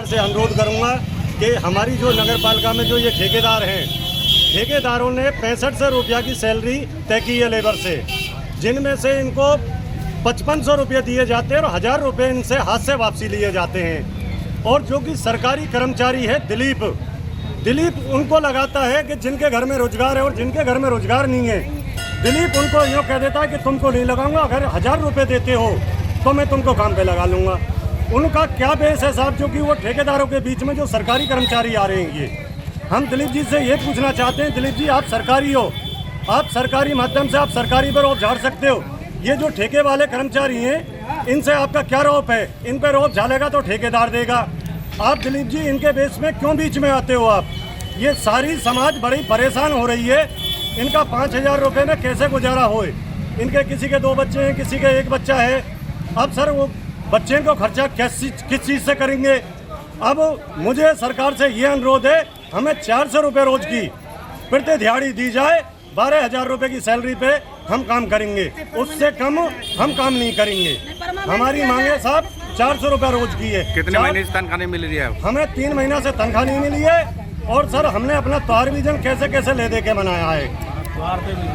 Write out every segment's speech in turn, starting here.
से अनुरोध करूंगा कि हमारी जो नगर पालिका में जो ये ठेकेदार हैं, ठेकेदारों ने 6500 रुपया की सैलरी तय की है लेबर से, जिनमें से इनको 5500 रुपये दिए जाते हैं और 1000 रुपये इनसे हाथ से वापसी लिए जाते हैं। और जो कि सरकारी कर्मचारी है दिलीप उनको लगाता है कि जिनके घर में रोजगार है और जिनके घर में रोजगार नहीं है, दिलीप उनको यूँ कह देता है कि तुमको नहीं लगाऊंगा, अगर 1000 रुपये देते हो तो मैं तुमको काम पे लगा लूँगा। उनका क्या बेस है साहब, जो कि वो ठेकेदारों के बीच में जो सरकारी कर्मचारी आ रहे हैं ये। हम दिलीप जी से ये पूछना चाहते हैं, दिलीप जी आप सरकारी हो, आप सरकारी माध्यम से आप सरकारी पर रोब झाड़ सकते हो, ये जो ठेके वाले कर्मचारी हैं इनसे आपका क्या रोप है? इन पर रोब झाड़ेगा तो ठेकेदार देगा। आप दिलीप जी इनके बेस में क्यों बीच में आते हो आप? ये सारी समाज बड़ी परेशान हो रही है, इनका 5000 रुपये में कैसे गुजारा होए? इनके किसी के 2 बच्चे हैं, किसी के 1 बच्चा है। अब सर वो बच्चे को खर्चा किस चीज़ से करेंगे? अब मुझे सरकार से ये अनुरोध है, हमें 400 रुपये रोज की प्रति दिहाड़ी दी जाए, 12000 रुपये की सैलरी पे हम काम करेंगे, उससे कम हम काम नहीं करेंगे। हमारी मांगे साहब 400 रुपये रोज की है। कितने महीने से तनख्वाह नहीं मिल रही है? हमें 3 महीना से तनख्वाह नहीं मिली है। और सर हमने अपना त्योहार विजन कैसे कैसे ले दे के बनाया है,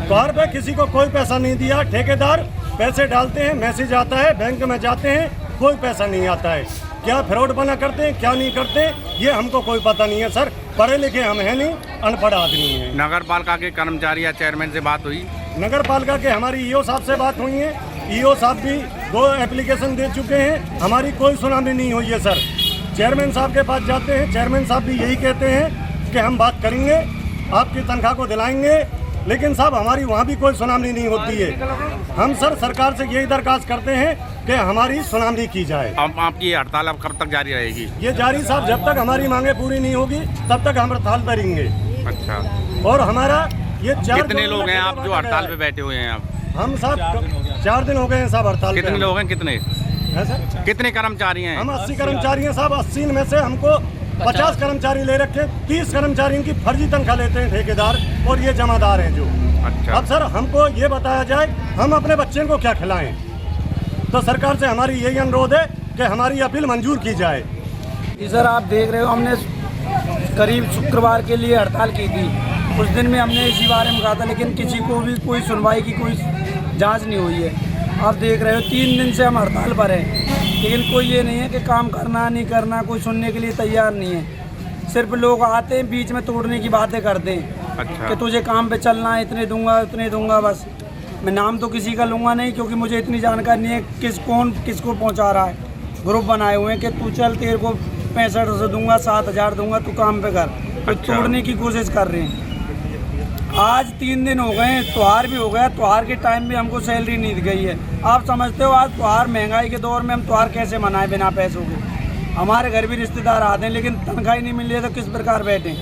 त्योहार पे किसी को कोई पैसा नहीं दिया। ठेकेदार पैसे डालते हैं, मैसेज आता है, बैंक में जाते हैं, कोई पैसा नहीं आता है। क्या फ्रॉड बना करते हैं क्या नहीं करते ये हमको कोई पता नहीं है सर, पढ़े लिखे हम हैं नहीं, अनपढ़ आदमी हैं। नगर पालिका के कर्मचारी या चेयरमैन से बात हुई? नगर पालिका के हमारी ईओ साहब से बात हुई है, ईओ साहब भी 2 एप्लीकेशन दे चुके हैं, हमारी कोई सुनामी नहीं हुई है सर। चेयरमैन साहब के पास जाते हैं, चेयरमैन साहब भी यही कहते हैं कि हम बात करेंगे, आपकी तनख्वाह को दिलाएंगे, लेकिन साहब हमारी वहाँ भी कोई सुनामी नहीं होती है। हम सर सरकार से यही दरखास्त करते हैं कि हमारी सुनामी की जाए। अब आपकी हड़ताल अब कब तक जारी रहेगी? ये जारी साहब जब तक हमारी मांगे पूरी नहीं होगी तब तक हम हड़ताल पर रहेंगे। अच्छा, और हमारा ये 4 कितने लोग हैं आप जो हड़ताल पे बैठे हुए हैं? आप हम साहब 4 दिन हो गए हैं साहब हड़ताल। कितने लोग हैं? कितने है सर? कितने कर्मचारी हैं? हम 80 कर्मचारी हैं साहब। 80 में से हमको 50 कर्मचारी ले रखे, 30 कर्मचारी इनकी फर्जी तनख्वाह लेते हैं ठेकेदार और ये जमादार हैं जो। अच्छा, अब सर हमको ये बताया जाए हम अपने बच्चे को क्या खिलाएं? तो सरकार से हमारी यही अनुरोध है कि हमारी अपील मंजूर की जाए। जी सर, आप देख रहे हो हमने करीब शुक्रवार के लिए हड़ताल की थी, उस दिन में हमने इसी बारे में कहा था, लेकिन किसी को भी कोई सुनवाई की कोई जांच नहीं हुई है। आप देख रहे हो 3 दिन से हम हड़ताल पर हैं, लेकिन कोई ये नहीं है कि काम करना नहीं करना, कोई सुनने के लिए तैयार नहीं है। सिर्फ लोग आते हैं बीच में तोड़ने की बातें करते हैं। अच्छा, कि तुझे काम पे चलना है, इतने दूंगा उतने दूंगा, बस। मैं नाम तो किसी का लूँगा नहीं क्योंकि मुझे इतनी जानकारी नहीं है कौन किसको पहुँचा रहा है। ग्रुप बनाए हुए हैं कि तू चल तेरे को 6500 दूंगा, 7000 दूंगा, तू काम पे कर। तो तोड़ने की कोशिश कर रहे हैं। आज 3 दिन हो गए, त्योहार भी हो गया, त्योहार के टाइम में हमको सैलरी नहीं दी गई है। आप समझते हो आज त्योहार महंगाई के दौर में हम त्योहार कैसे मनाएं बिना पैसों के? हमारे घर भी रिश्तेदार आते हैं लेकिन तनख्वाह ही नहीं मिल रही है, तो किस प्रकार बैठे,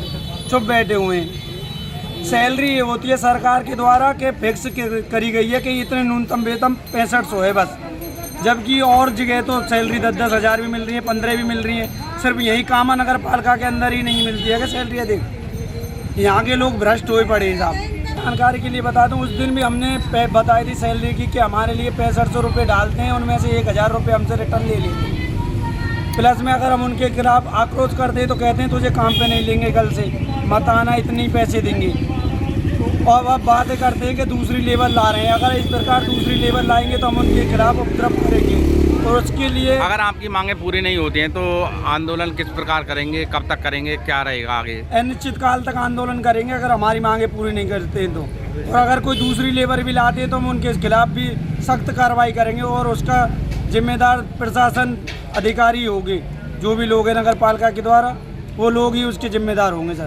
चुप बैठे हुए हैं। सैलरी ये होती है सरकार के द्वारा कि फिक्स करी गई है कि इतने न्यूनतम वेतन 6500 है बस, जबकि और जगह तो सैलरी 10-10 हज़ार भी मिल रही है, 15 भी मिल रही है। सिर्फ यही कामा नगर पालिका के अंदर ही नहीं मिलती है कि सैलरी अधिक। यहाँ के लोग भ्रष्ट हुए पड़े हैं साहब। जानकारी के लिए बता दूँ, उस दिन भी हमने बताई थी सैलरी की कि हमारे लिए 6500 रुपये डालते हैं, उनमें से 1000 रुपये हमसे रिटर्न ले लेते हैं। प्लस में अगर हम उनके खिलाफ आक्रोश करते हैं तो कहते हैं तुझे काम पे नहीं लेंगे, कल से मत आना, इतनी पैसे देंगे। और अब बातें करते हैं कि दूसरी लेबर ला रहे हैं। अगर इस प्रकार दूसरी लेबर लाएंगे तो हम उनके खिलाफ उपद्रव करेंगे, और उसके लिए अगर आपकी मांगे पूरी नहीं होती हैं तो आंदोलन किस प्रकार करेंगे, कब तक करेंगे, क्या रहेगा आगे? अनिश्चित काल तक आंदोलन करेंगे अगर हमारी मांगे पूरी नहीं करते हैं तो। और अगर कोई दूसरी लेबर भी लाते हैं तो हम उनके खिलाफ भी सख्त कार्रवाई करेंगे, और उसका जिम्मेदार प्रशासन अधिकारी होंगे, जो भी लोग हैं नगर पालिका के द्वारा, वो लोग ही उसके जिम्मेदार होंगे सर।